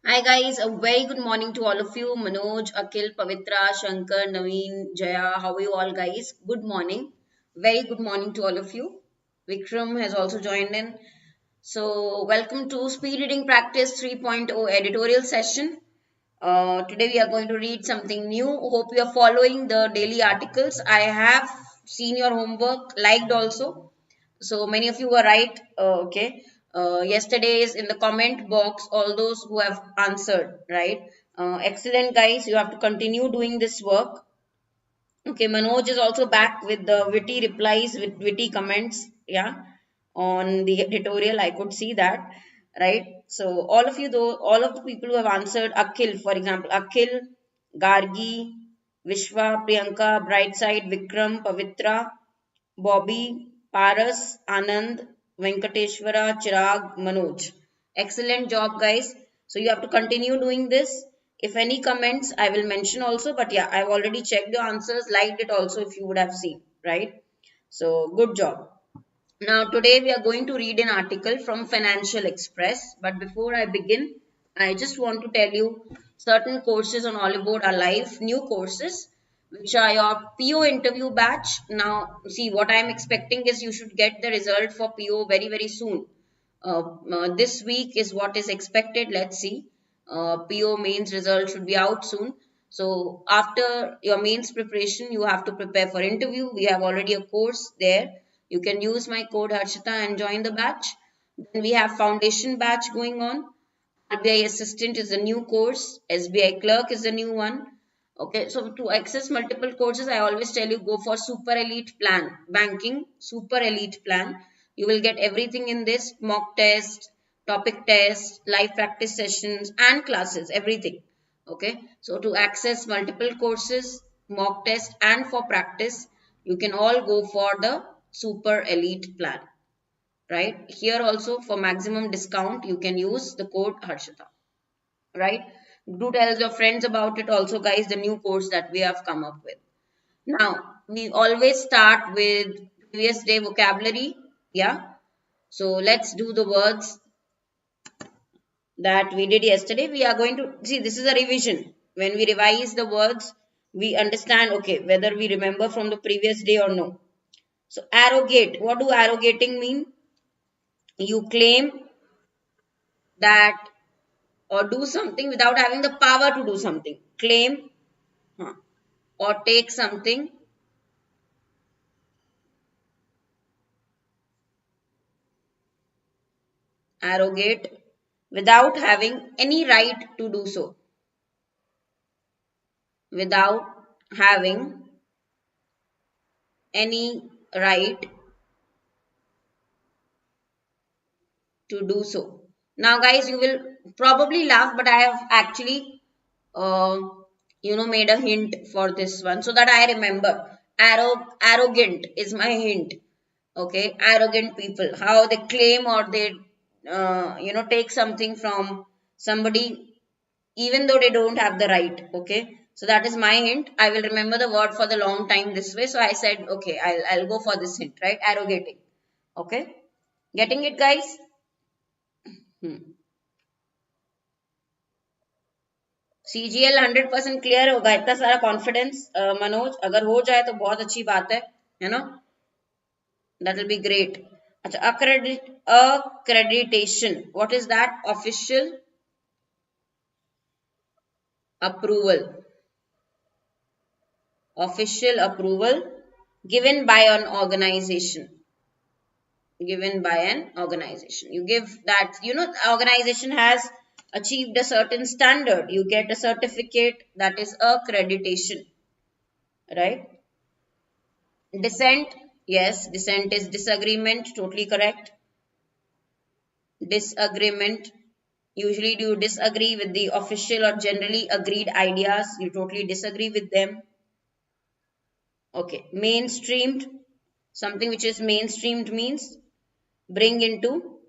Hi guys, a very good morning to all of you. Manoj, Akhil, Pavitra, Shankar, Naveen, Jaya, how are you all guys? Good morning. Very good morning to all of you. Vikram has also joined in. So welcome to Speed Reading Practice 3.0 editorial session. Today we are going to read something new. Hope you are following the daily articles. I have seen your homework, liked also. So many of you were right. Okay. Yesterday's in the comment box, all those who have answered, right? Excellent, guys. You have to continue doing this work. Okay. Manoj is also back with the witty replies, with witty comments. Yeah. On the editorial, I could see that, right? So, all of you, though, all of the people who have answered, Akhil, for example, Akhil, Gargi, Vishwa, Priyanka, Brightside, Vikram, Pavitra, Bobby, Paras, Anand, Venkateshwara, Chirag, Manoj. Excellent job, guys. So you have to continue doing this. If any comments, I will mention also. But yeah, I've already checked the answers, liked it also if you would have seen, right? So good job. Now today we are going to read an article from Financial Express. But before I begin, I just want to tell you certain courses on Oliveboard are live, new courses, which are your PO interview batch. Now, see, what I am expecting is you should get the result for PO very, very soon. This week is what is expected. Let's see. PO mains result should be out soon. So after your mains preparation, you have to prepare for interview. We have already a course there. You can use my code Harshita and join the batch. Then we have foundation batch going on. RBI assistant is a new course. SBI clerk is a new one. Okay, so to access multiple courses, I always tell you go for super elite plan, banking, super elite plan. You will get everything in this: mock test, topic test, live practice sessions, and classes, everything. Okay, so to access multiple courses, mock test, and for practice, you can all go for the super elite plan. Right here also for maximum discount, you can use the code Harshita. Right, do tell your friends about it also, guys, the new course that we have come up with. Now we always start with previous day vocabulary. Yeah, so let's do the words that we did yesterday. We are going to see, this is a revision. When we revise the words, we understand, okay, whether we remember from the previous day or no. So arrogate, what do arrogating mean? You claim that or do something without having the power to do something. Claim or take something arrogate without having any right to do so. Without having any right to do so. Now, guys, you will probably laugh, but I have actually, uh, made a hint for this one so that I remember. Arrogant is my hint. Okay, arrogant people, how they claim or they, take something from somebody even though they don't have the right. Okay, so that is my hint. I will remember the word for the long time this way. So I said, okay, I'll go for this hint, right? Arrogating. Okay, getting it, guys? CGL 100% clear होगा, इतना सारा confidence Manoj, अगर हो जाए तो बहुत अच्छी बात है ना, that will be great. अच्छा, accreditation, what is that? Official approval. Official approval given by an organization. Given by an organization. You give that, the organization has achieved a certain standard. You get a certificate, that is accreditation. Right? Dissent. Yes, dissent is disagreement. Totally correct. Disagreement. Usually do you disagree with the official or generally agreed ideas? You totally disagree with them. Okay, mainstreamed, something which is mainstreamed means bring into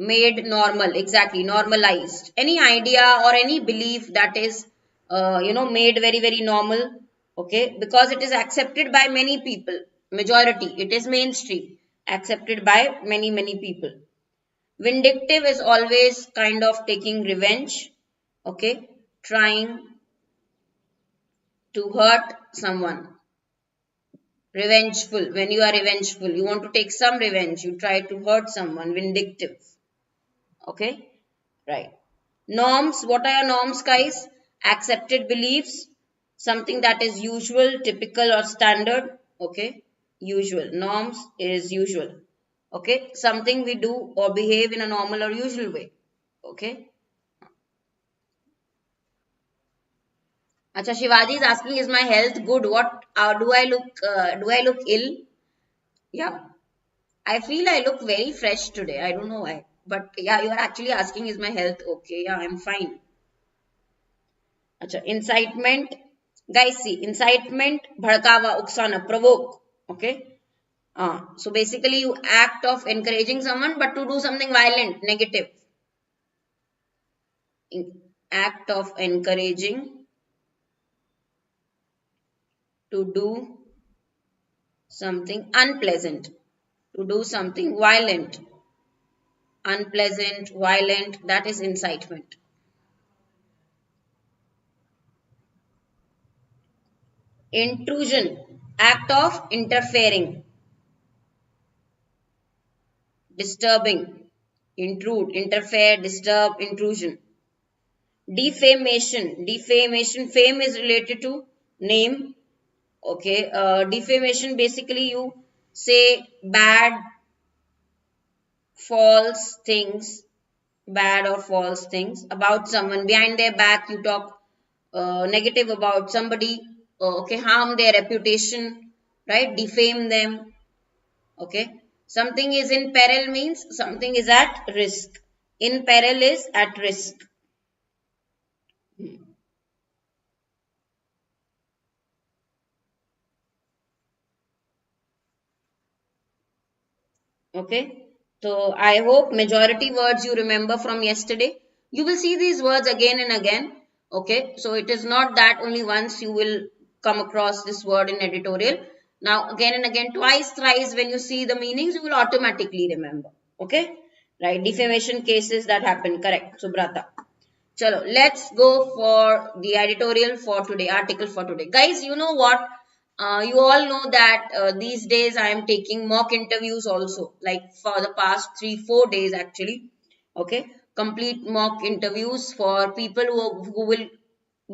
made normal, exactly, normalized. Any idea or any belief that is, made very, very normal, okay, because it is accepted by many people. majority. It is mainstream, accepted by many people. Vindictive is always kind of taking revenge, okay, trying to hurt someone. Revengeful, when you are revengeful, you want to take some revenge, you try to hurt someone. Vindictive, okay, right. Norms, what are your norms, guys? Accepted beliefs, something that is usual, typical, or standard, okay. Usual, norms is usual, okay, something we do or behave in a normal or usual way, okay. Acha, Shivaji is asking, is my health good? What do I look? Do I look ill? Yeah, I feel I look very fresh today. I don't know why, but yeah, you are actually asking, is my health okay? Yeah, I'm fine. Acha, incitement, guys. See, incitement, bhadkawa, uksana, provoke. Okay. So basically, you act of encouraging someone, but to do something violent, negative. Act of encouraging to do something unpleasant, to do something violent, unpleasant, violent, that is incitement. Intrusion, act of interfering, disturbing, intrude, interfere, disturb, intrusion. Defamation, defamation, fame is related to name, okay. Defamation, basically you say bad, false things, bad or false things about someone. Behind their back, you talk negative about somebody, okay, harm their reputation, right? Defame them, okay. Something is in peril means something is at risk. In peril is at risk. Okay. So I hope majority words you remember from yesterday. You will see these words again and again. Okay. So it is not that only once you will come across this word in editorial. Now again and again, twice, thrice, when you see the meanings, you will automatically remember. Okay. Right. Defamation cases that happen. Correct. Subrata. Chalo, let's go for the editorial for today, article for today. Guys, you know what? You all know that these days I am taking mock interviews also, like for the past 3-4 days actually. Okay, complete mock interviews for people who will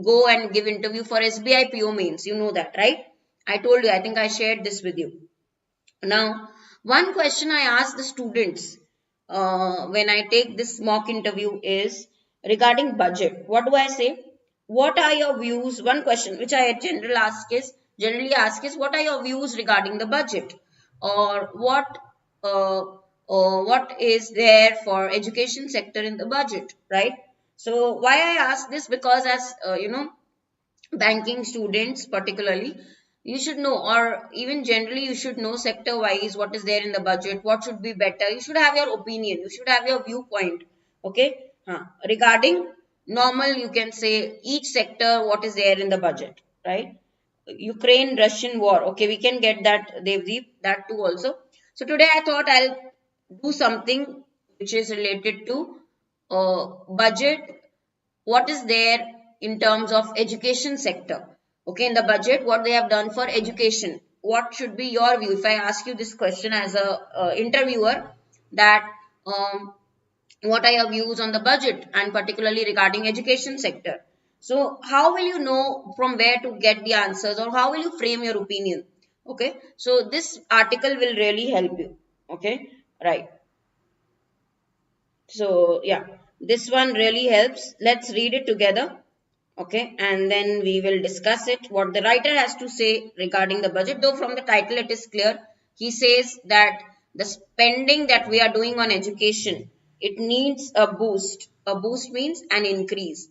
go and give interview for SBI PO mains. You know that, right? I told you, I think I shared this with you. Now, one question I ask the students when I take this mock interview is regarding budget. What do I say? What are your views? One question which I generally ask is what are your views regarding the budget, or uh, what is there for education sector in the budget, right? So why I ask this, because as banking students particularly, you should know, or even generally you should know sector wise what is there in the budget, what should be better. You should have your opinion, you should have your viewpoint, okay. Regarding normal, you can say each sector what is there in the budget, right? Ukraine Russian war, okay, we can get that, Devdeep, that too also. So today I thought I'll do something which is related to budget, what is there in terms of education sector, okay, in the budget, what they have done for education. What should be your view if I ask you this question as a interviewer, that um, what are your views on the budget and particularly regarding education sector? So how will you know from where to get the answers, or how will you frame your opinion? Okay, so this article will really help you, okay, right. So yeah, this one really helps. Let's read it together. Okay, and then we will discuss it. What the writer has to say regarding the budget, though from the title it is clear. He says that the spending that we are doing on education, it needs a boost. A boost means an increase.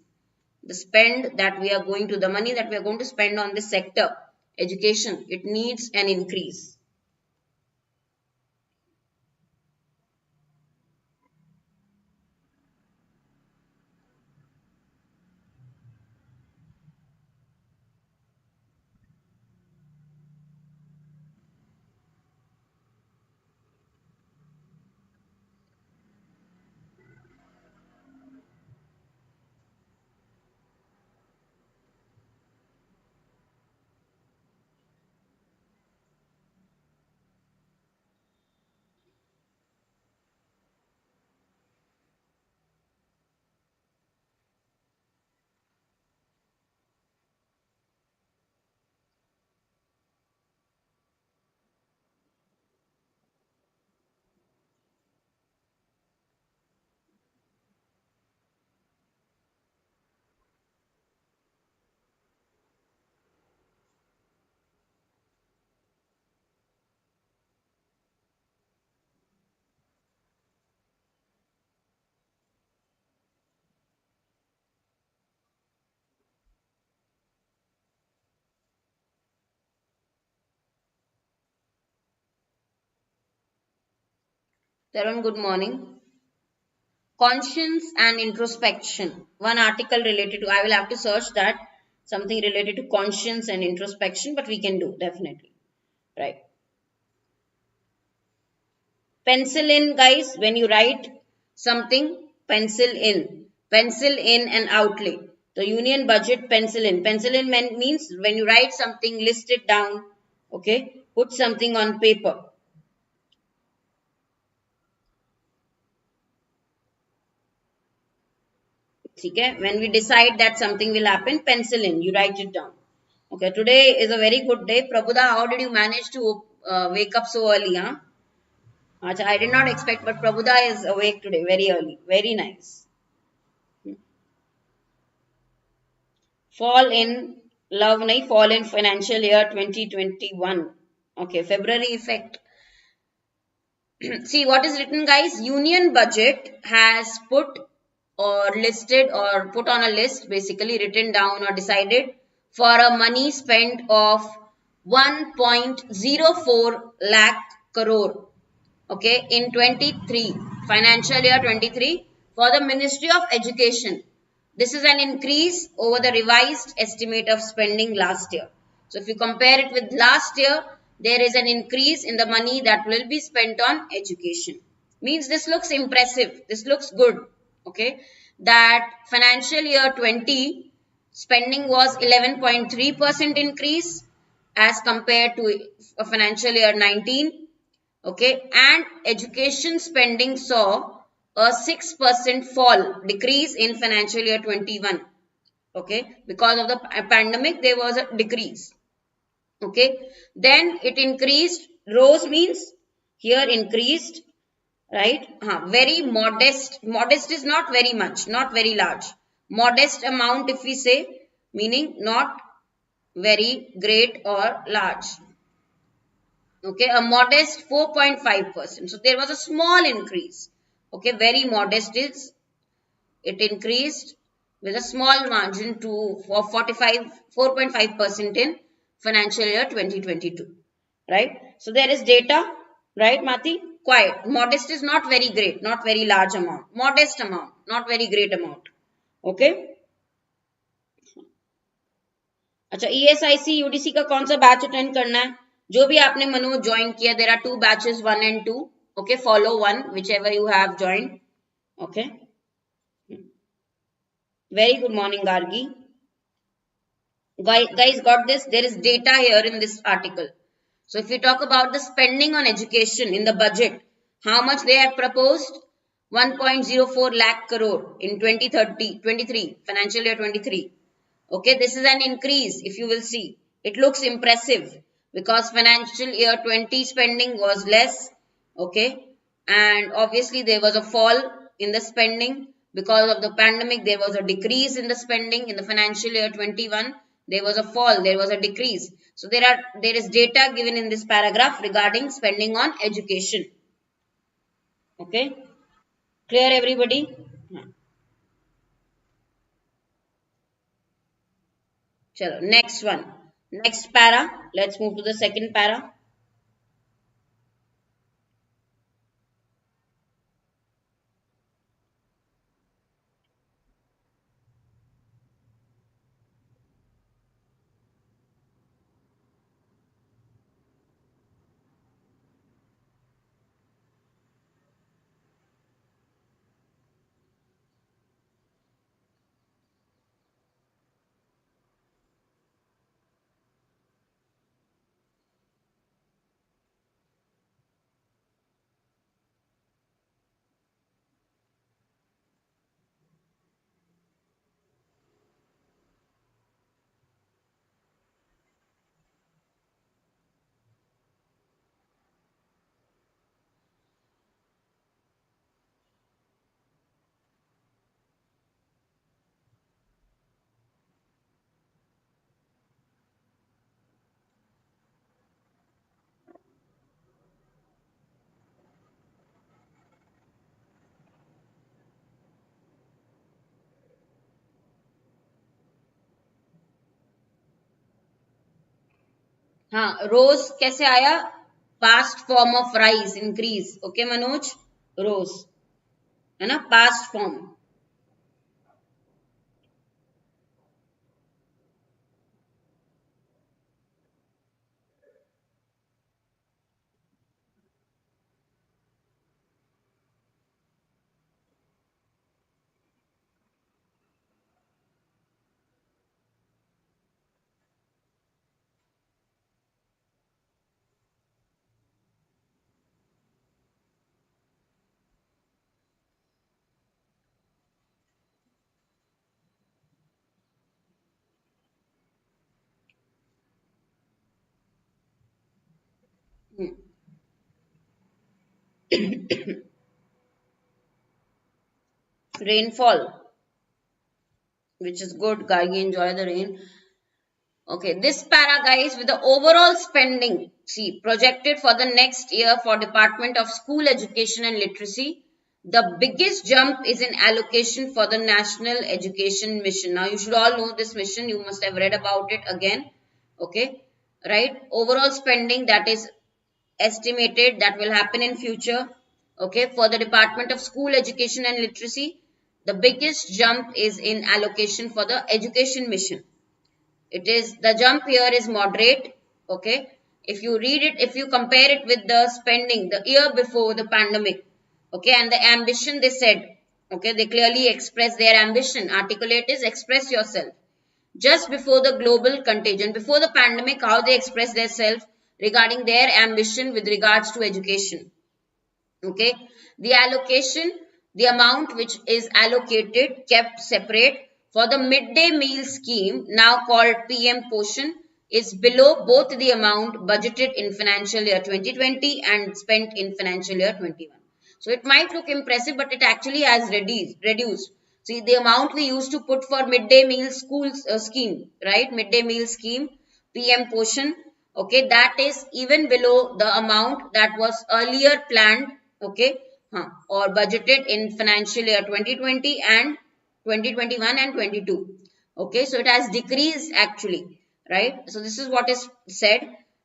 The spend that we are going to, the money that we are going to spend on this sector, education, it needs an increase. Tarun, good morning. Conscience and introspection. One article related to, I will have to search that, something related to conscience and introspection, but we can do definitely. Right. Pencil in, guys, when you write something, pencil in. Pencil in an outlay. The union budget, pencil in. Pencil in means when you write something, list it down. Okay. Put something on paper. Okay. When we decide that something will happen, pencil in. You write it down. Okay. Today is a very good day. Prabhuda, how did you manage to wake up so early? Huh? Acha, I did not expect, but Prabhuda is awake today very early. Very nice. Fall in love nahi, fall in financial year 2021. Okay, February effect. See what is written, guys. Union budget has put or listed or put on a list, basically written down or decided for a money spent of 1.04 lakh crore. Okay, in 23 financial year 23 for the Ministry of Education. This is an increase over the revised estimate of spending last year. So if you compare it with last year, there is an increase in the money that will be spent on education. Means this looks impressive. This looks good. Okay, that financial year 20 spending was 11.3% increase as compared to financial year 19. Okay, and education spending saw a 6% fall, decrease in financial year 21. Okay, because of the pandemic, there was a decrease. Okay, then it increased, rose means here increased, right? Very modest. Modest is not very much, not very large. Modest amount, if we say, meaning not very great or large. Okay, a modest 4.5%. So there was a small increase. Okay, very modest is it increased with a small margin to for 4.5% in financial year 2022. Right? So there is data, right, Mati? Quite. Modest is not very great, not very large amount. Modest amount, not very great amount. Okay. अच्छा ESIC UDC का कौन सा batch attend करना है जो भी आपने Manoj join किया there are two batches 1 and 2 okay follow one whichever you have joined okay very good morning Gargi guys got this there is data here in this article so if we talk about the spending on education in the budget how much they have proposed 1.04 lakh crore in 2030 23 financial year 23. Okay, this is an increase if you will see. It looks impressive because financial year 20 spending was less. Okay, and obviously there was a fall in the spending because of the pandemic. There was a decrease in the spending in the financial year 21. There was a fall, there was a decrease. So there is data given in this paragraph regarding spending on education. Okay, clear everybody? Chalo, next one. Next para. Let's move to the second para. हाँ rose कैसे आया past form of rise increase okay Manoj rose, है ना, past form. Rainfall, which is good. Guy, enjoy the rain. Okay, this para guys with the overall spending, see, projected for the next year for Department of School Education and Literacy, the biggest jump is in allocation for the National Education Mission. Now, you should all know this mission. You must have read about it again. Okay, right? Overall spending that is estimated that will happen in future. Okay, for the Department of School Education and Literacy, the biggest jump is in allocation for the Education Mission. It is, the jump here is moderate. Okay, if you read it, if you compare it with the spending the year before the pandemic, okay, and the ambition they said, okay, they clearly express their ambition. Articulate is express yourself. Just before the global contagion, before the pandemic, how they express themselves regarding their ambition with regards to education. Okay, the allocation, the amount which is allocated, kept separate for the midday meal scheme, now called PM Poshan, is below both the amount budgeted in financial year 2020 and spent in financial year 21. So it might look impressive, but it actually has reduced. See, the amount we used to put for midday meal schools scheme, right? Midday meal scheme, PM Poshan, okay, that is even below the amount that was earlier planned, okay, or budgeted in financial year 2020 and 2021 and 22. Okay, so it has decreased actually, right? So this is what is said,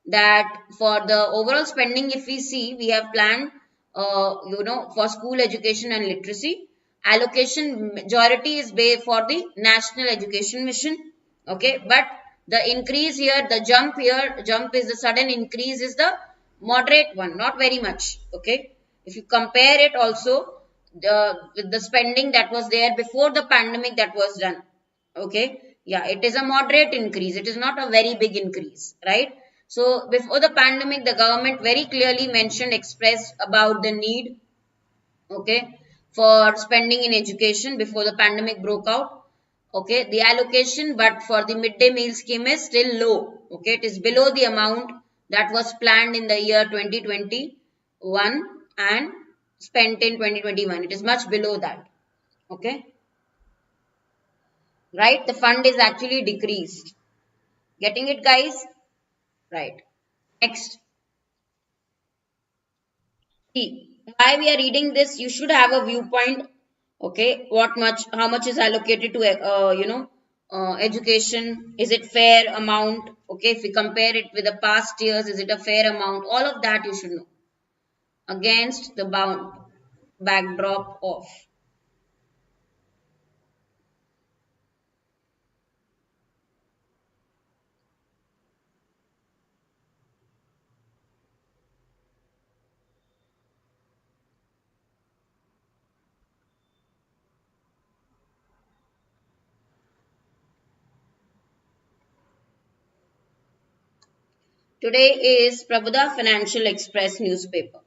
that for the overall spending, if we see, we have planned, for school education and literacy, allocation majority is for the National Education Mission. Okay, but the increase here, the jump is the sudden increase is the moderate one, not very much. Okay, if you compare it also with the spending that was there before the pandemic that was done. Okay, yeah, it is a moderate increase. It is not a very big increase, right? So before the pandemic, the government very clearly mentioned, expressed about the need, okay, for spending in education before the pandemic broke out. Okay, the allocation, but for the midday meal scheme is still low. Okay, it is below the amount that was planned in the year 2021 and spent in 2021. It is much below that. Okay, right? The fund is actually decreased. Getting it, guys? Right. Next, see, why we are reading this, you should have a viewpoint. Okay, how much is allocated to, education? Is it fair amount? Okay, if we compare it with the past years, is it a fair amount? All of that you should know against the backdrop of. Today is Prabhuda Financial Express newspaper.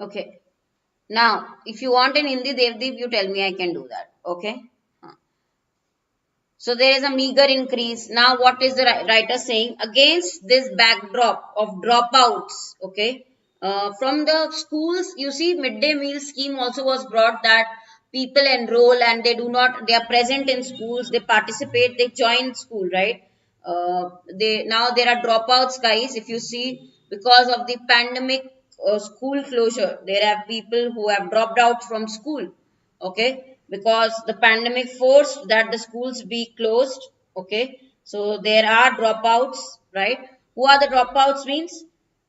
Okay. Now, if you want in Hindi, Devdeep, you tell me, I can do that. Okay. So there is a meager increase. Now, what is the writer saying? Against this backdrop of dropouts, okay, from the schools, you see, midday meal scheme also was brought, that people enroll and they are present in schools, they participate, they join school, right? Now there are dropouts, guys. If you see, because of the pandemic, school closure, there are people who have dropped out from school, okay, because the pandemic forced that the schools be closed, okay. So there are dropouts, right? Who are the dropouts? Means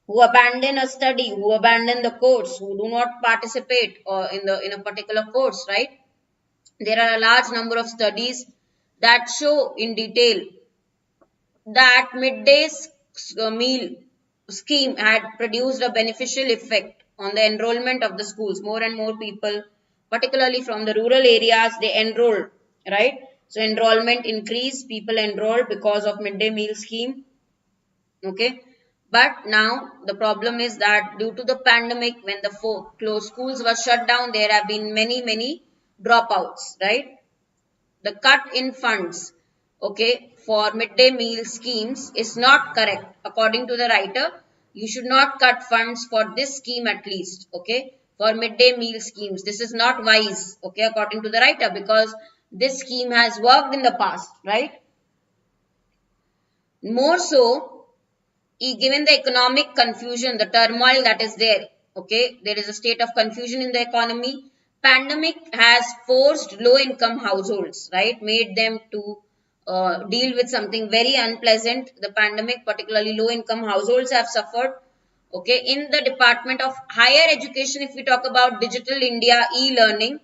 who abandon a study, who abandon the course, who do not participate in a particular course, right? There are a large number of studies that show in detail that midday meal scheme had produced a beneficial effect on the enrollment of the schools. More and more people, particularly from the rural areas, they enrolled, right? So enrollment increased, people enrolled because of midday meal scheme, okay. But now the problem is that due to the pandemic, when the closed schools were shut down, there have been many dropouts, right? The cut in funds, okay, for midday meal schemes is not correct. According to the writer, you should not cut funds for this scheme, at least, okay, for midday meal schemes. This is not wise, okay, according to the writer, because this scheme has worked in the past, right? More so, given the economic confusion, the turmoil that is there, okay, there is a state of confusion in the economy. Pandemic has forced low income households, right, made them to deal with something very unpleasant. The pandemic, particularly low income households, have suffered, okay. In the department of higher education, if we talk about digital India e-learning,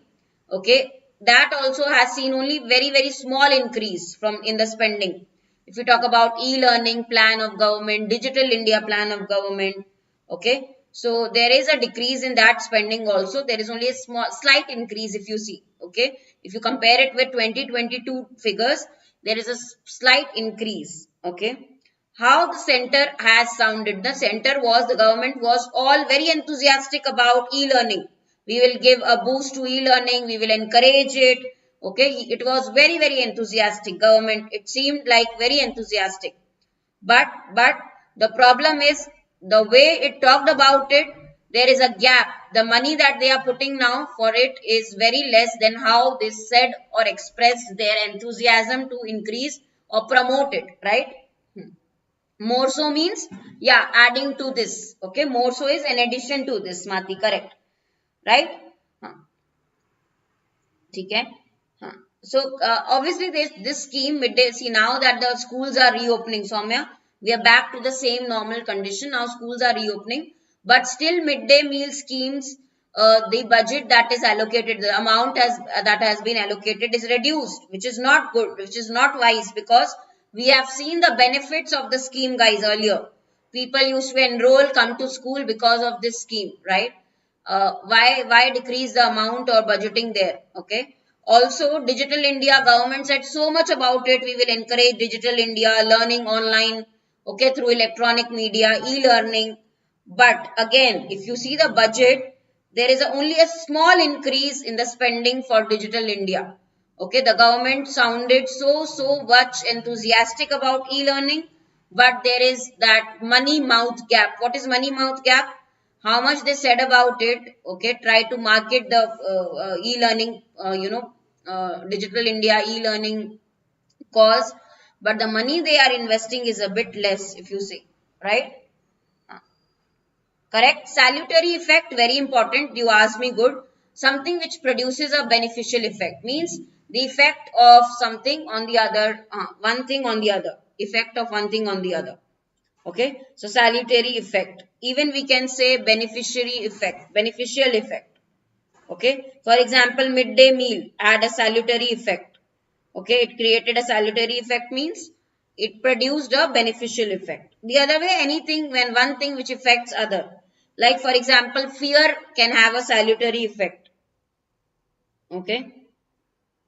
okay, that also has seen only very small increase from in the spending. If you talk about e-learning plan of government, digital India plan of government, okay, so there is a decrease in that spending also. There is only a slight increase, if you see, okay. If you compare it with 2022 figures, there is a slight increase, okay. How the center has sounded? The center was, the government was all very enthusiastic about e-learning. We will give a boost to e-learning, we will encourage it, okay. It was very enthusiastic. Government, it seemed like very enthusiastic. But the problem is the way it talked about it. There is a gap. The money that they are putting now for it is very less than how they said or expressed their enthusiasm to increase or promote it, right? More so means, yeah, adding to this, okay. More so is in addition to this, Mati, correct, right? Okay. So obviously this scheme midday, see, now that the schools are reopening, Soumya, we are back to the same normal condition. Now schools are reopening, but still midday meal schemes, the budget that is allocated, the amount that has been allocated is reduced, which is not good, which is not wise, because we have seen the benefits of the scheme, guys, earlier. People used to enroll, come to school because of this scheme, right? Why decrease the amount or budgeting there, okay. Also, digital India, government said so much about it. We will encourage digital India, learning online, okay, through electronic media, e-learning. But again, if you see the budget, there is only a small increase in the spending for digital India, okay. The government sounded so much enthusiastic about e-learning, but there is that money mouth gap. What is money mouth gap? How much they said about it, okay. Try to market the e-learning, digital India e-learning cause, but the money they are investing is a bit less, if you see, right? Correct. Salutary effect, very important. You asked me, good. Something which produces a beneficial effect means the effect of something on the other, one thing on the other, effect of one thing on the other. Okay, so salutary effect. Even we can say beneficiary effect, beneficial effect. Okay, for example, midday meal had a salutary effect. Okay, it created a salutary effect means it produced a beneficial effect. The other way, anything when one thing which affects other. Like for example, fear can have a salutary effect. Okay,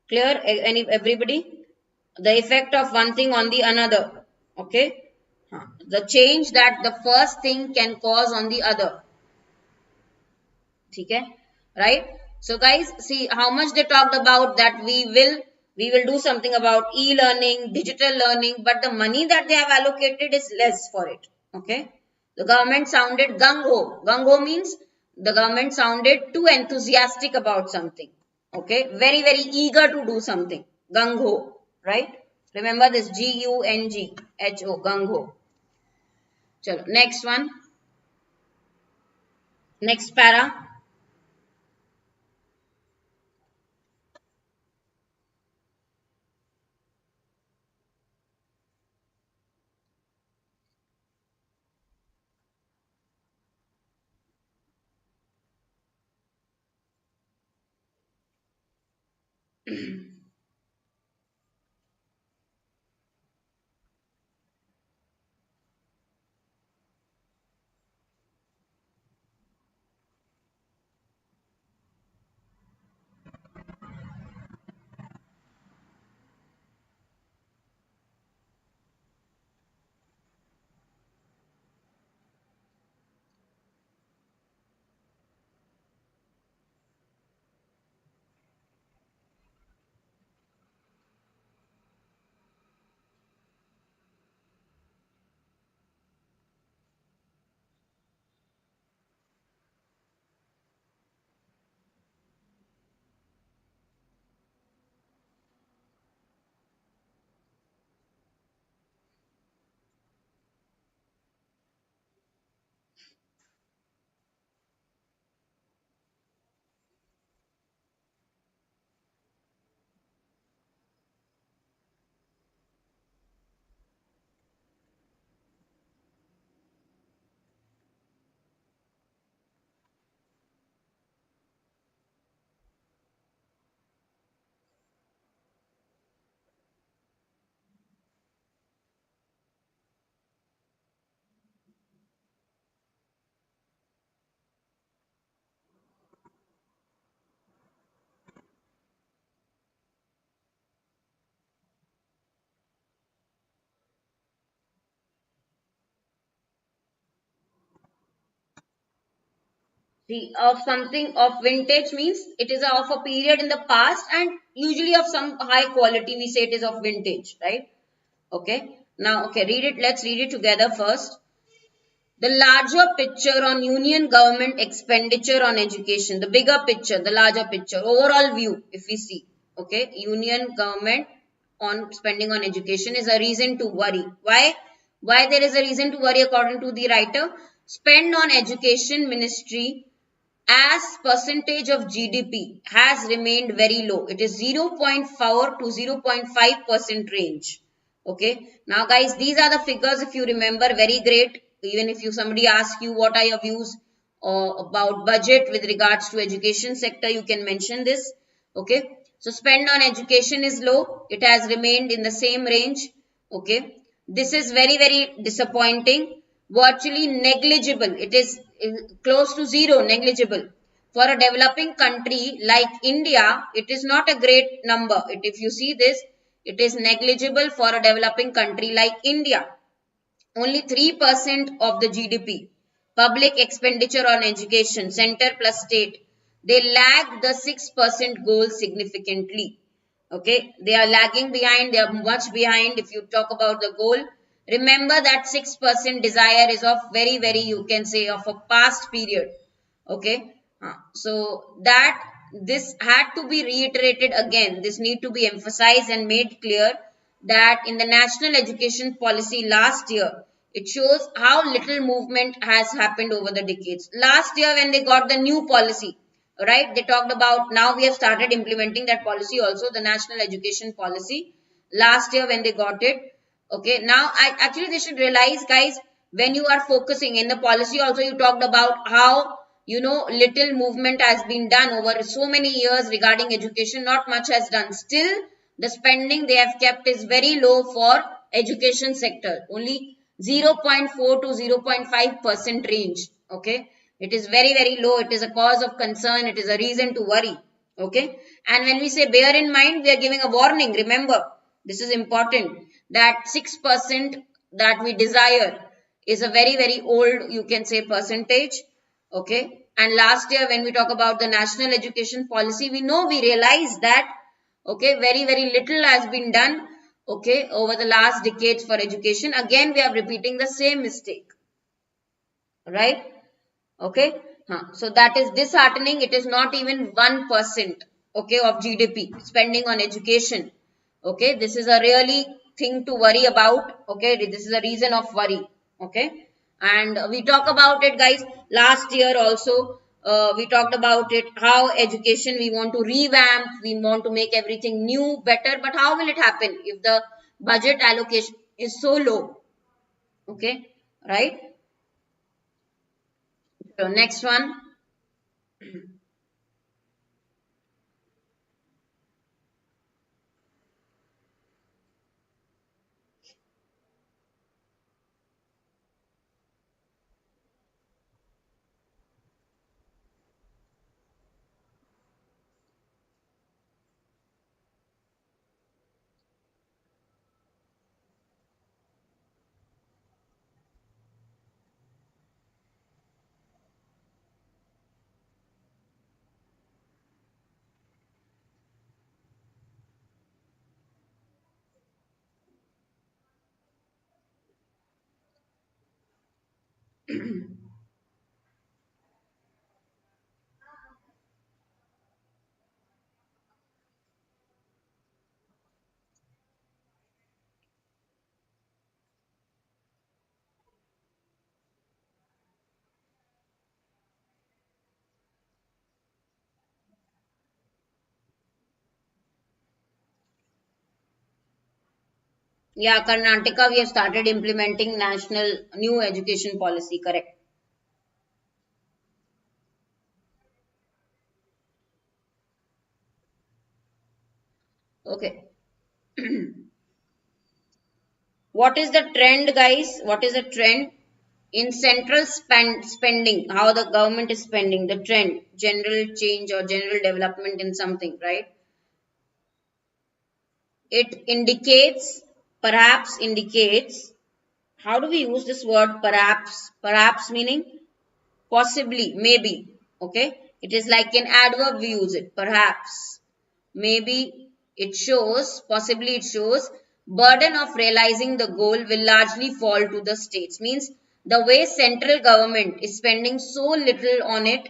clear? Everybody? The effect of one thing on the another, okay. The change that the first thing can cause on the other. Okay, right? So guys, see how much they talked about that we will do something about e-learning, digital learning, but the money that they have allocated is less for it. Okay, the government sounded gung-ho. Gung-ho means the government sounded too enthusiastic about something. Okay, very very eager to do something. Gung-ho, right? Remember this, G-U-N-G-H-O, gung-ho. Chalo, next one, next para. See, of something of vintage means it is of a period in the past and usually of some high quality. We say it is of vintage, right? Okay. Now, okay, read it. Let's read it together first. The larger picture on union government expenditure on education, the bigger picture, the larger picture, overall view, if we see, okay, union government on spending on education is a reason to worry. Why? Why there is a reason to worry according to the writer? Spend on education ministry as percentage of GDP has remained very low. It is 0.4 to 0.5% range. Okay. Now guys, these are the figures, if you remember, very great. Even if somebody asks you what are your views about budget with regards to education sector, you can mention this. Okay. So spend on education is low. It has remained in the same range. Okay. This is very, very disappointing. Virtually negligible. It is close to zero, negligible. For a developing country like India, it is not a great number. If you see this, it is negligible for a developing country like India. Only 3% of the GDP. Public expenditure on education, center plus state, they lag the 6% goal significantly. Okay, they are lagging behind, they are much behind if you talk about the goal. Remember that 6% desire is of very, very, you can say, of a past period. Okay, so that this had to be reiterated again. This need to be emphasized and made clear that in the national education policy last year, it shows how little movement has happened over the decades. Last year when they got the new policy, right, they talked about, now we have started implementing that policy also, the national education policy. Last year when they got it, okay, now actually they should realize, guys, when you are focusing in the policy also, you talked about how little movement has been done over so many years regarding education. Not much has done. Still the spending they have kept is very low for education sector, only 0.4 to 0.5% range. Okay, it is very, very low. It is a cause of concern. It is a reason to worry. Okay, and when we say bear in mind, we are giving a warning. Remember, this is important, that 6% that we desire is a very, very old, you can say, percentage. Okay, And last year, when we talk about the national education policy, we realize that, okay, very, very little has been done, okay, over the last decades for education. Again, we are repeating the same mistake, right? Okay. So that is disheartening. It is not even 1%, okay, of GDP spending on education. Okay. This is a really thing to worry about. Okay. This is a reason of worry. Okay. And we talk about it, guys. Last year also, we talked about it, how education we want to revamp. We want to make everything new, better. But how will it happen if the budget allocation is so low? Okay. Right. So next one. Yeah, Karnataka, we have started implementing national new education policy, correct? Okay. What is the trend, guys? What is the trend in central spending? How the government is spending, the trend, general change or general development in something, right? It indicates, perhaps indicates, how do we use this word perhaps? Perhaps meaning possibly, maybe, okay? It is like an adverb we use it, perhaps. Maybe it shows, possibly it shows, burden of realizing the goal will largely fall to the states. Means the way central government is spending so little on it,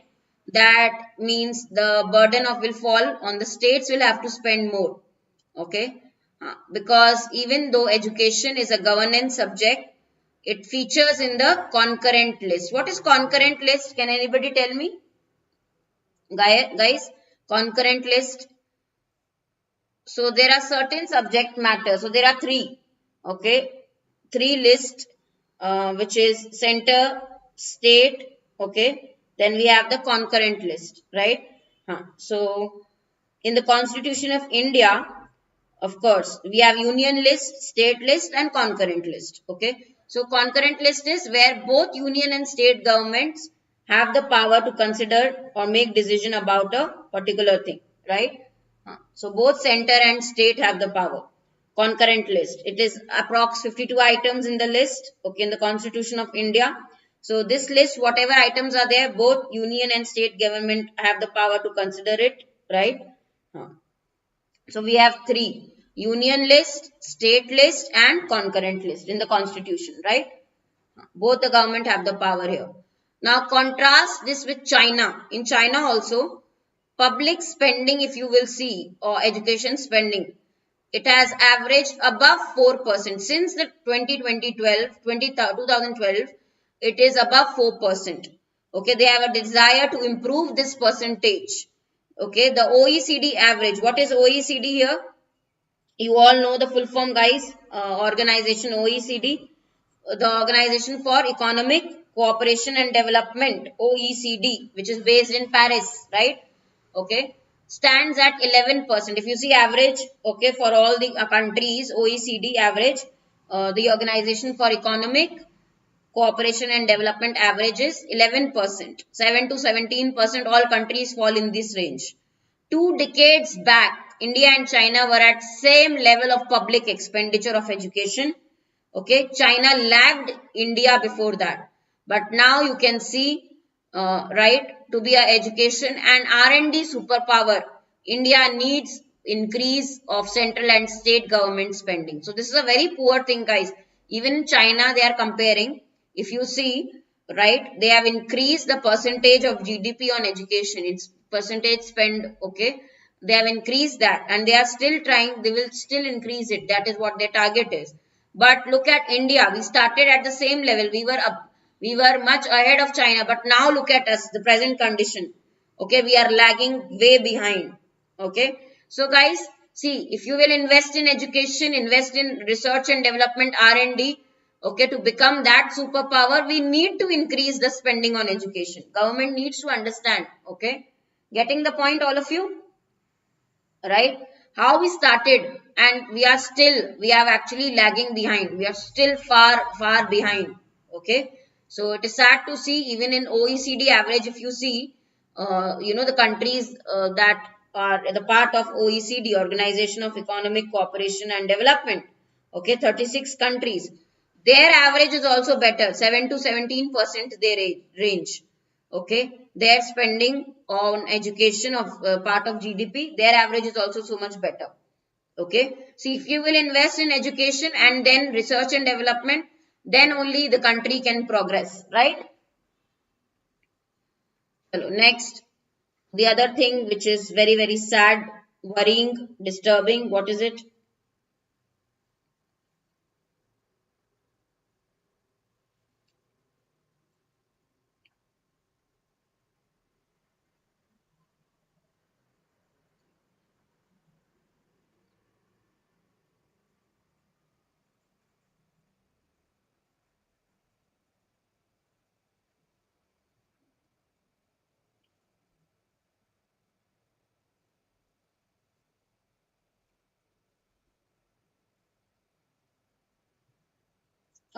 that means the burden of will fall on the states, will have to spend more. Okay. Because even though education is a governance subject, it features in the concurrent list. What is concurrent list? Can anybody tell me? Guys, concurrent list. So there are certain subject matter. So there are three, okay, three list, which is center, state, okay. Then we have the concurrent list, right? So in the Constitution of India, of course, we have union list, state list, and concurrent list, okay. So concurrent list is where both union and state governments have the power to consider or make decision about a particular thing, right? So both center and state have the power. Concurrent list. It is approx 52 items in the list, okay, in the Constitution of India. So this list, whatever items are there, both union and state government have the power to consider it, right? So we have three: union list, state list, and concurrent list in the Constitution, right? Both the government have the power here. Now contrast this with China. In China also, public spending, if you will see, or education spending, it has averaged above 4%. Since the 2012, it is above 4%. Okay, they have a desire to improve this percentage. Okay, the OECD average. What is OECD here? You all know the full form, guys. Organization OECD, the Organization for Economic Cooperation and Development, OECD, which is based in Paris, right? Okay, stands at 11%. If you see average, okay, for all the countries, OECD average, the Organization for Economic Cooperation and Development average is 11%. 7 to 17%, all countries fall in this range. 2 decades back, India and China were at same level of public expenditure of education. Okay, China lagged India before that. But now you can see right, to be a education and R&D superpower. India needs increase of central and state government spending. So this is a very poor thing, guys. Even in China, they are comparing. If you see, right, they have increased the percentage of GDP on education. It's percentage spend, okay. They have increased that, and they are still trying. They will still increase it. That is what their target is. But look at India. We started at the same level. We were much ahead of China, but now look at us, the present condition. Okay, we are lagging way behind. Okay, so guys, see, if you will invest in education, invest in research and development, R&D, okay, to become that superpower, we need to increase the spending on education. Government needs to understand. Okay, getting the point, all of you? Right, how we started, and we are actually lagging behind. We are still far behind. Okay, so it is sad to see. Even in OECD average, if you see, the countries that are the part of OECD, Organization of Economic Cooperation and Development, okay, 36 countries, their average is also better, 7 to 17% they range. Okay, their spending on education of part of GDP, their average is also so much better. Okay, see, if you will invest in education and then research and development, then only the country can progress, right? Next, the other thing which is very sad, worrying, disturbing, what is it?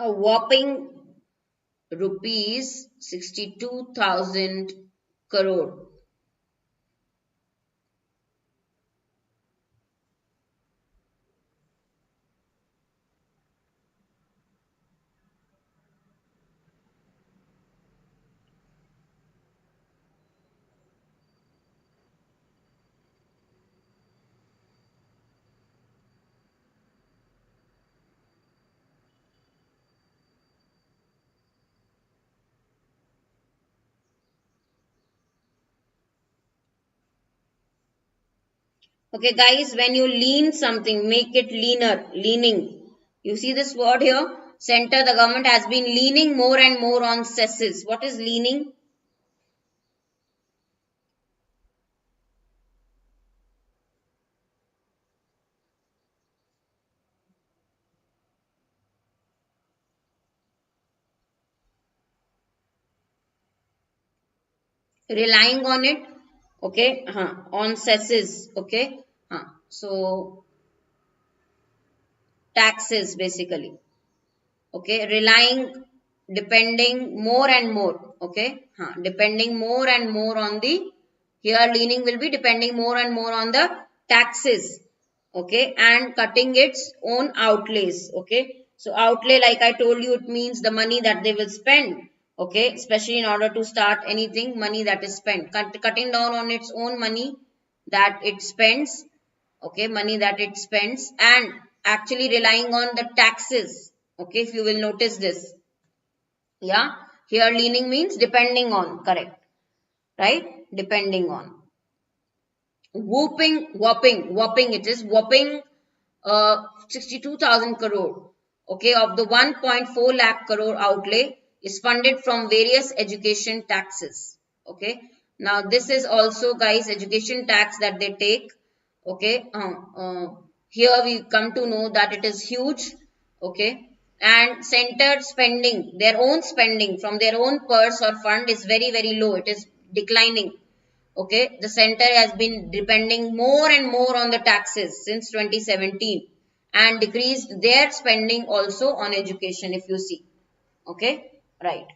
A whopping rupees 62,000 crore. Okay, guys, when you lean something, make it leaner, leaning. You see this word here? Center, the government has been leaning more and more on cesses. What is leaning? Relying on it. Okay, on cesses. Okay, so taxes basically. Okay, relying, depending more and more. Okay, depending more and more on the, here leaning will be depending more and more on the taxes. Okay, and cutting its own outlays. Okay, so outlay, like I told you, it means the money that they will spend. Okay, especially in order to start anything, money that is spent, cutting down on its own money that it spends. Okay, money that it spends, and actually relying on the taxes. Okay, if you will notice this, yeah, here leaning means depending on, correct, right, depending on. Whopping, it is whopping 62,000 crore. Okay, of the 1.4 lakh crore outlay is funded from various education taxes. Okay, now this is also, guys, education tax that they take. Okay, here we come to know that it is huge. Okay, and center spending, their own spending from their own purse or fund is very low. It is declining. Okay, the center has been depending more and more on the taxes since 2017 and decreased their spending also on education, if you see. Okay, right.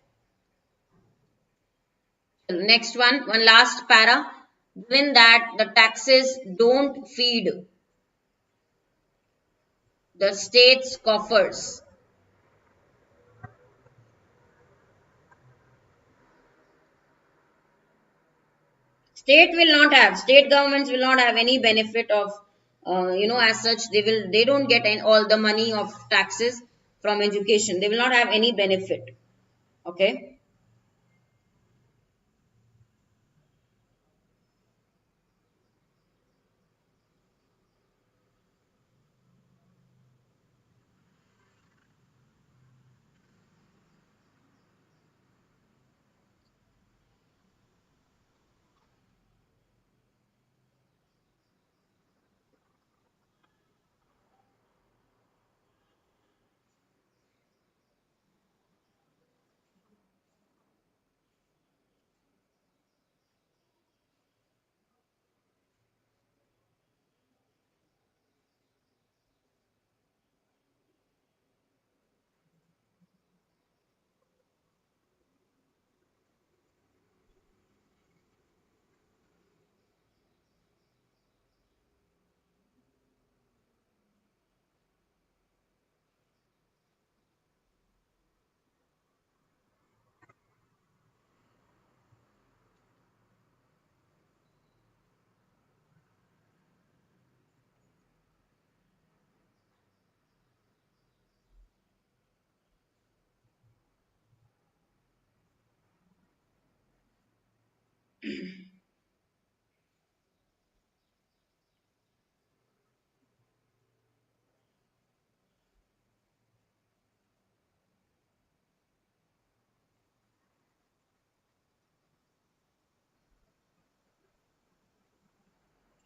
Next one last para. Given that the taxes don't feed the state's coffers, State governments will not have any benefit of, as such, they don't get all the money of taxes from education. They will not have any benefit. Okay.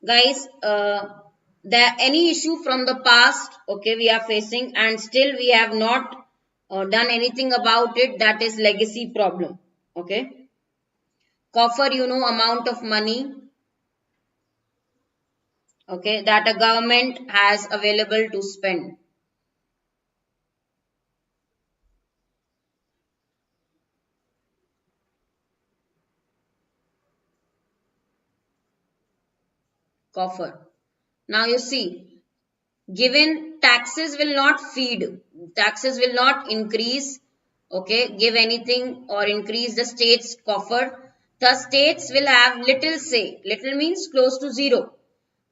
Guys, there any issue from the past, okay, we are facing, and still we have not done anything about it, that is legacy problem. Okay. Coffer, amount of money, okay, that a government has available to spend. Coffer. Now you see, given taxes will not feed, taxes will not increase, okay, give anything or increase the state's coffer. The states will have little say. Little means close to zero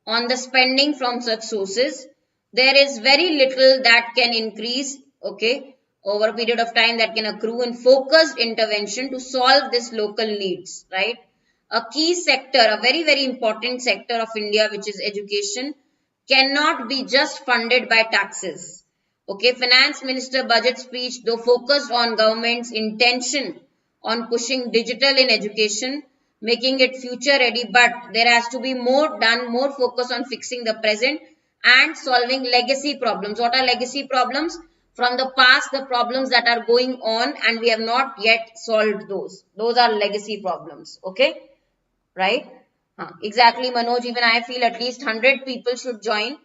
on the spending from such sources. There is very little that can increase, okay, over a period of time, that can accrue in focused intervention to solve this local needs, right? A key sector, a very, very important sector of India, which is education, cannot be just funded by taxes. Okay, finance minister budget speech, though focused on government's intention on pushing digital in education, making it future ready, but there has to be more done, more focus on fixing the present and solving legacy problems. What are legacy problems? From the past, the problems that are going on and we have not yet solved those. Those are legacy problems. Okay, right? Exactly, Manoj. Even I feel at least 100 people should join.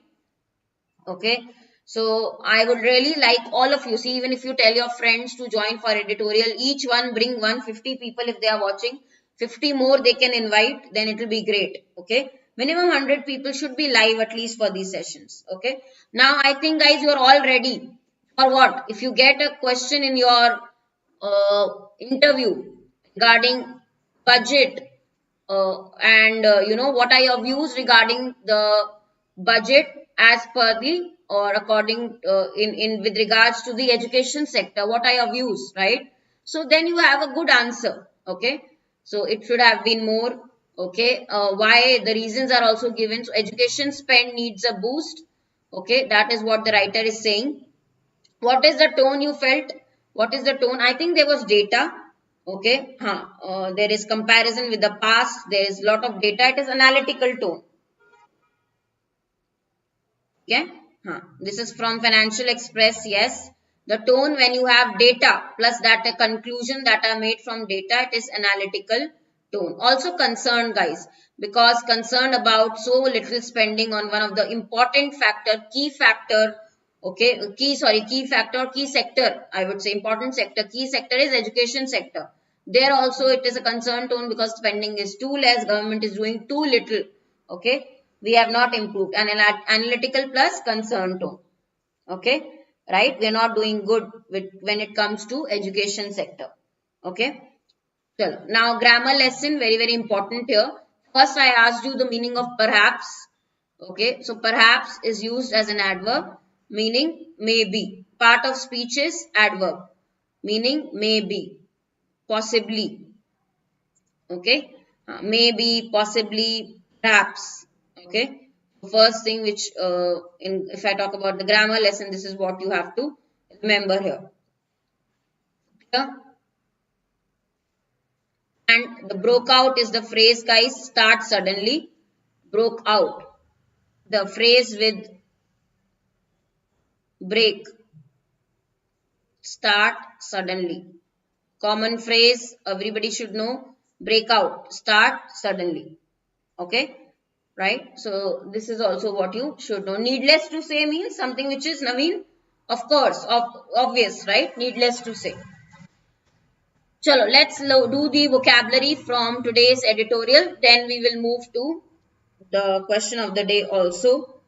Okay, so I would really like all of you, see, even if you tell your friends to join for editorial, each one bring 150 people. If they are watching, 50 more they can invite, then it will be great. Okay, minimum 100 people should be live at least for these sessions. Okay, now I think, guys, you are all ready for what? If you get a question in your interview regarding budget, and what are your views regarding the budget as per the, or according, in with regards to the education sector, what are your views, right? So then you have a good answer. Okay, so it should have been more. Okay, why, the reasons are also given. So education spend needs a boost. Okay, that is what the writer is saying. What is the tone you felt? What is the tone? I think there was data. Okay. There is comparison with the past. There is lot of data. It is analytical tone. Okay. This is from Financial Express. Yes. The tone when you have data plus that a conclusion that are made from data, it is analytical tone. Also concerned, guys, because concerned about so little spending on one of the important factor, key factor. Okay, key factor, key sector, I would say, important sector, key sector is education sector. There also it is a concern tone because spending is too less, government is doing too little. Okay, we have not improved. Analytical plus concern tone. Okay, right? We are not doing good when it comes to education sector. Okay. So now grammar lesson, very, very important here. First, I asked you the meaning of perhaps. Okay, so perhaps is used as an adverb, meaning maybe. Part of speech is adverb, meaning maybe, possibly. Okay, maybe, possibly, perhaps. Okay, first thing which, if I talk about the grammar lesson, this is what you have to remember here. Yeah. And the broke out is the phrase, guys, start suddenly. Broke out. The phrase with break, start suddenly. Common phrase, everybody should know. Break out, start suddenly. Okay, right? So this is also what you should know. Needless to say means something which is Naveen, of course, obvious, right? Needless to say. Chalo, let's do the vocabulary from today's editorial. Then we will move to the question of the day also.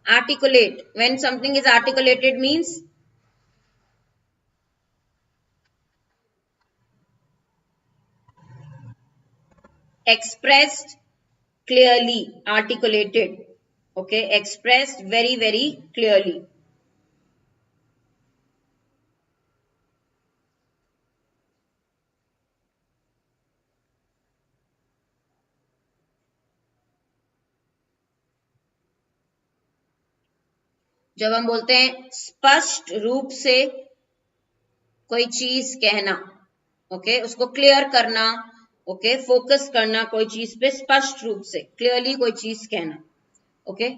Articulate. When something is articulated means expressed clearly, articulated. Okay, expressed very, very clearly. जब हम बोलते हैं स्पष्ट रूप से कोई चीज कहना, ओके, उसको क्लियर करना, ओके, फोकस करना कोई चीज पे स्पष्ट रूप से, क्लियरली कोई चीज कहना. Okay,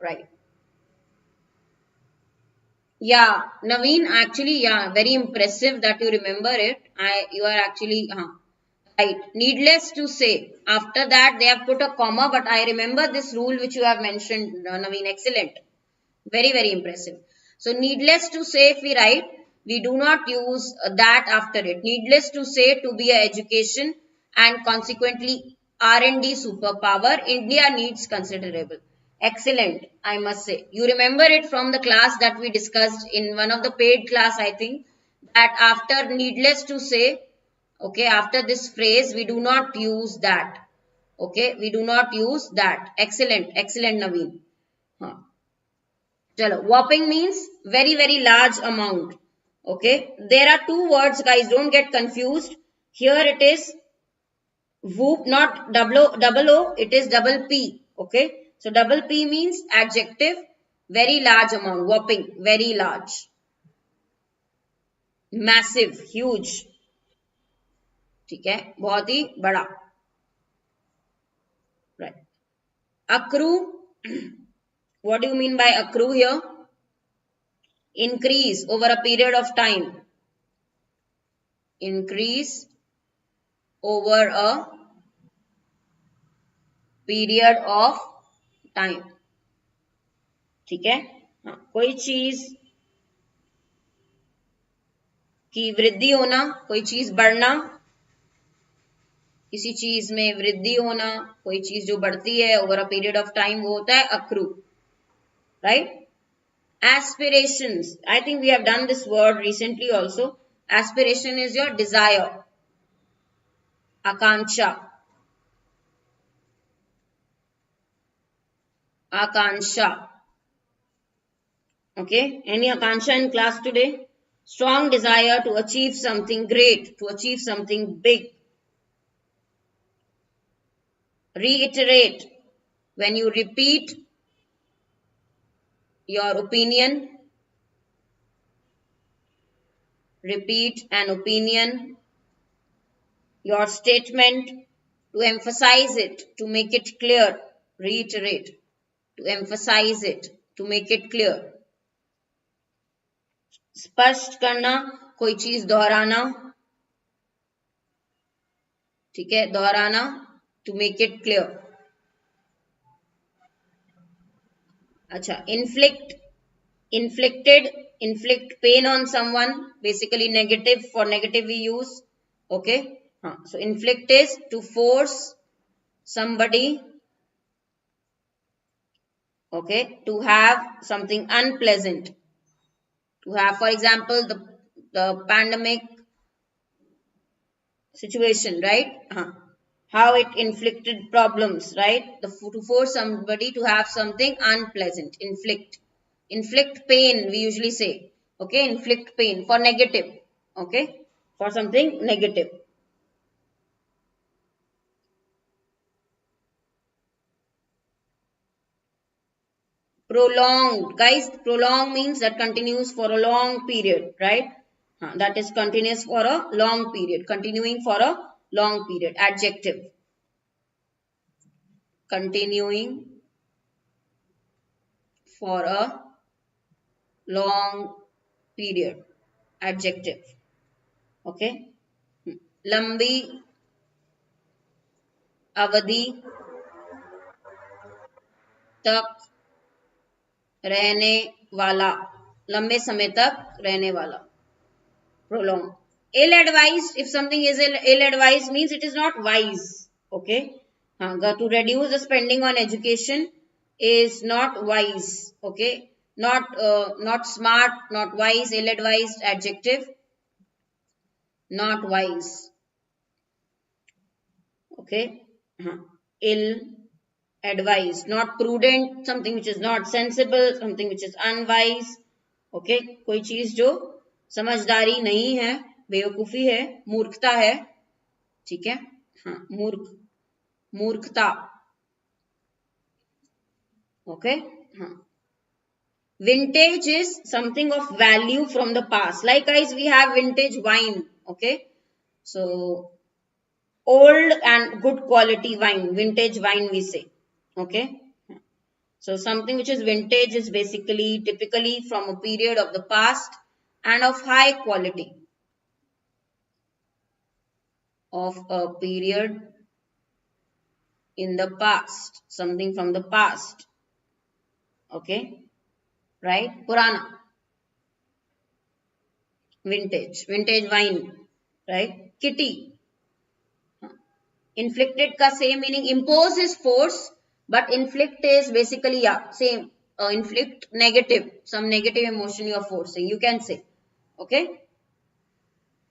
right. Yeah, Naveen, actually, yeah, very impressive that you remember it. You are actually, right. Needless to say, after that they have put a comma, but I remember this rule which you have mentioned, Naveen. Excellent. Very, very impressive. So, needless to say, if we write, we do not use that after it. Needless to say, to be a education and consequently R&D superpower, India needs considerable. Excellent, I must say. You remember it from the class that we discussed in one of the paid class, I think, that after needless to say, okay, after this phrase, we do not use that. Okay, we do not use that. Excellent, excellent, Naveen. Huh. Chalo, whopping means very, very large amount. Okay, there are two words, guys, don't get confused. Here it is whoop, not double O, it is double P. Okay, so double P means adjective, very large amount, whopping, very large, massive, huge. ठीक है, बहुत ही बड़ा. Right. Accrue, what do you mean by accrue here? Increase over a period of time. Increase over a period of time. ठीक है, कोई चीज की वृद्धि होना, कोई चीज बढ़ना, किसी चीज में वृद्धि होना, कोई चीज जो बढ़ती है over a period of time, वो होता है accrue. Right. Aspirations, I think we have done this word recently also. Aspiration is your desire, Akanksha, Akanksha. Okay, any akansha in class today? Strong desire to achieve something great, to achieve something big. Reiterate, when you repeat your opinion, repeat an opinion, your statement, to emphasize it, to make it clear. Reiterate, to emphasize it, to make it clear. स्पष्ट करना, कोई चीज दोहराना, ठीक है, दोहराना, to make it clear. अच्छा, inflicted, inflict pain on someone, basically negative, for negative we use. Okay, so inflict is to force somebody, okay, to have something unpleasant, to have, for example, the pandemic situation, right? how it inflicted problems, right? To force somebody to have something unpleasant. Inflict pain, we usually say. Okay, inflict pain for negative. Okay, for something negative. Prolonged, guys. Prolonged means that continues for a long period, right? That is continuous for a long period, continuing for a long period. Adjective. Continuing for a long period. Adjective. Okay. लंबी अवधि तक रहने वाला, लंबे समय तक रहने वाला. Prolong. Ill advised, if something is ill advised means it is not wise. Okay. To reduce the spending on education is not wise. Okay. Not smart, not wise, ill advised, adjective. Not wise. Okay. Ill advised, not prudent, something which is not sensible, something which is unwise. Okay. कोई चीज जो समझदारी नहीं है, बेवकूफी है, मूर्खता है. ठीक है. मूर्खता. Okay. Vintage is something of value from the past. Like guys, we have vintage wine. Okay. So old and good quality wine, vintage wine we say. Okay. So something which is vintage is basically typically from a period of the past and of high quality. Of a period in the past, something from the past. Okay, right? Purana. Vintage wine, right? Kitty. Inflicted ka same meaning. Impose is force, but inflict is basically, yeah, same. Inflict negative, some negative emotion you are forcing, you can say. Okay.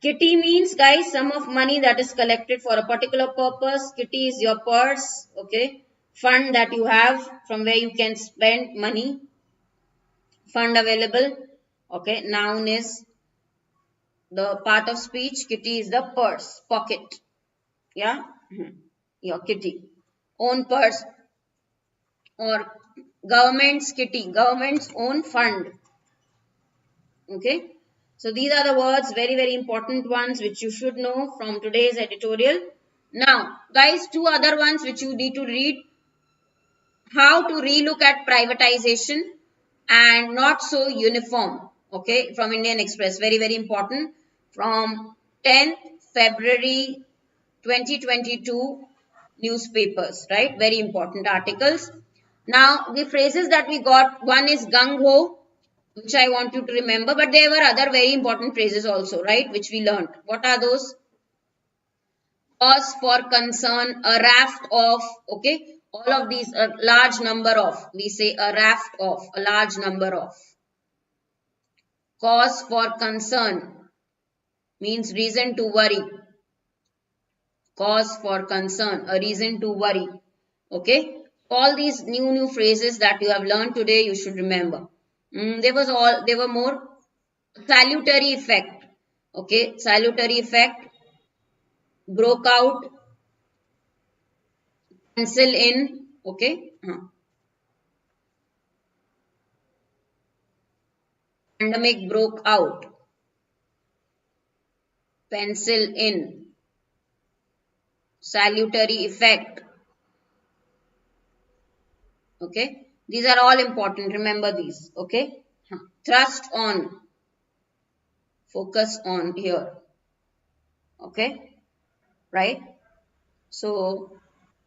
Kitty means, guys, sum of money that is collected for a particular purpose. Kitty is your purse, okay? Fund that you have from where you can spend money. Fund available, okay? Noun is the part of speech. Kitty is the purse, pocket, yeah? Your kitty. Own purse or government's kitty, government's own fund, okay? So these are the words, very, very important ones which you should know from today's editorial. Now, guys, two other ones which you need to read. How to relook at privatization and not so uniform. Okay, from Indian Express. Very, very important. From 10th February 2022 newspapers, right? Very important articles. Now, the phrases that we got, one is gung-ho, which I want you to remember, but there were other very important phrases also, right, which we learned. What are those? Cause for concern, a raft of, okay, all of these, a large number of, we say a raft of, a large number of. Cause for concern means reason to worry. Cause for concern, a reason to worry, okay. All these new phrases that you have learned today, you should remember. There were more. Salutary effect, okay, salutary effect, broke out, pencil in, okay. Pandemic broke out, pencil in, salutary effect, okay. These are all important, remember these, okay. Thrust on, focus on here, okay, right. So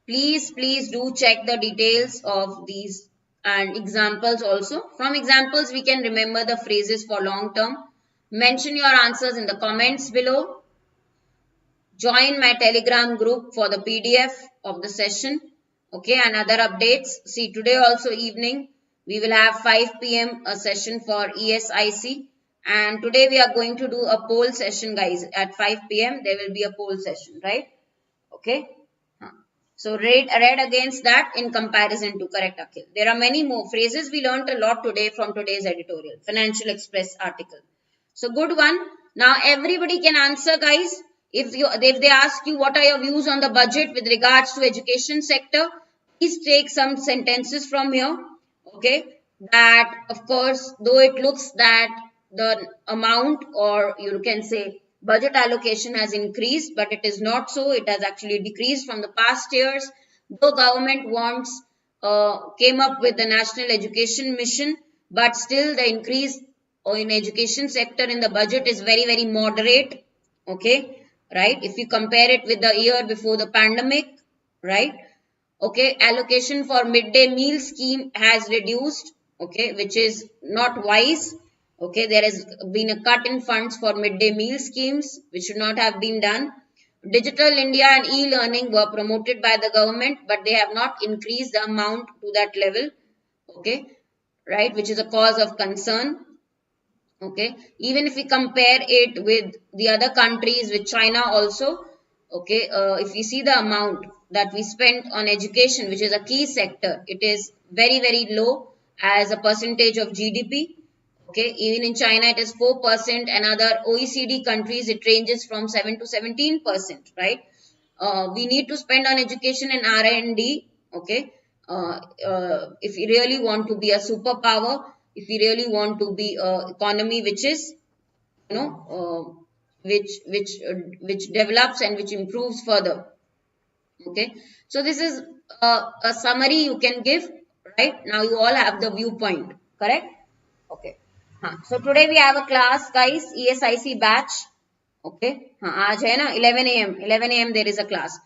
please do check the details of these and examples also. From examples we can remember the phrases for long term. Mention your answers in the comments below. Join my Telegram group for the PDF of the session, okay, and other updates. See, today also evening we will have 5 p.m. a session for ESIC, and today we are going to do a poll session, guys. At 5 p.m. there will be a poll session, right? Okay. So read against that in comparison to. Correct, Akhil. There are many more phrases. We learned a lot today from today's editorial, Financial Express article. So good one. Now everybody can answer, guys. If they ask you what are your views on the budget with regards to education sector, please take some sentences from here. Okay, that of course, though it looks that the amount, or you can say budget allocation, has increased, but it is not so. It has actually decreased from the past years. Though government came up with the National Education Mission, but still the increase in education sector in the budget is very moderate. Okay, right? If you compare it with the year before the pandemic, right? Okay, allocation for midday meal scheme has reduced, okay, which is not wise. Okay, there has been a cut in funds for midday meal schemes, which should not have been done. Digital India and e-learning were promoted by the government, but they have not increased the amount to that level, okay, right, which is a cause of concern. Okay, even if we compare it with the other countries, with China also, okay, if you see the amount that we spent on education, which is a key sector, it is very low as a percentage of GDP. Okay, even in China it is 4%, and other OECD countries it ranges from 7 to 17%, right? We need to spend on education and R&D, okay, if we really want to be a superpower, if we really want to be a economy which is, you know, which develops and which improves further. Okay, so this is a summary you can give. Right now you all have the viewpoint, correct? Okay, so today we have a class, guys, ESIC batch. Okay, आज है ना 11 a.m. 11 a.m. there is a class.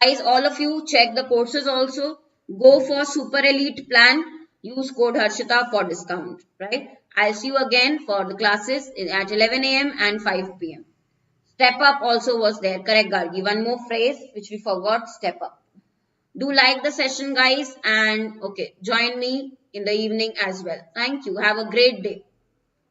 Guys, all of you check the courses also. Go for super elite plan. Use code Harshita for discount. Right? I'll see you again for the classes at 11 a.m. and 5 p.m. Step up also was there. Correct, Gargi. One more phrase which we forgot. Step up. Do like the session, guys, and okay, join me in the evening as well. Thank you. Have a great day.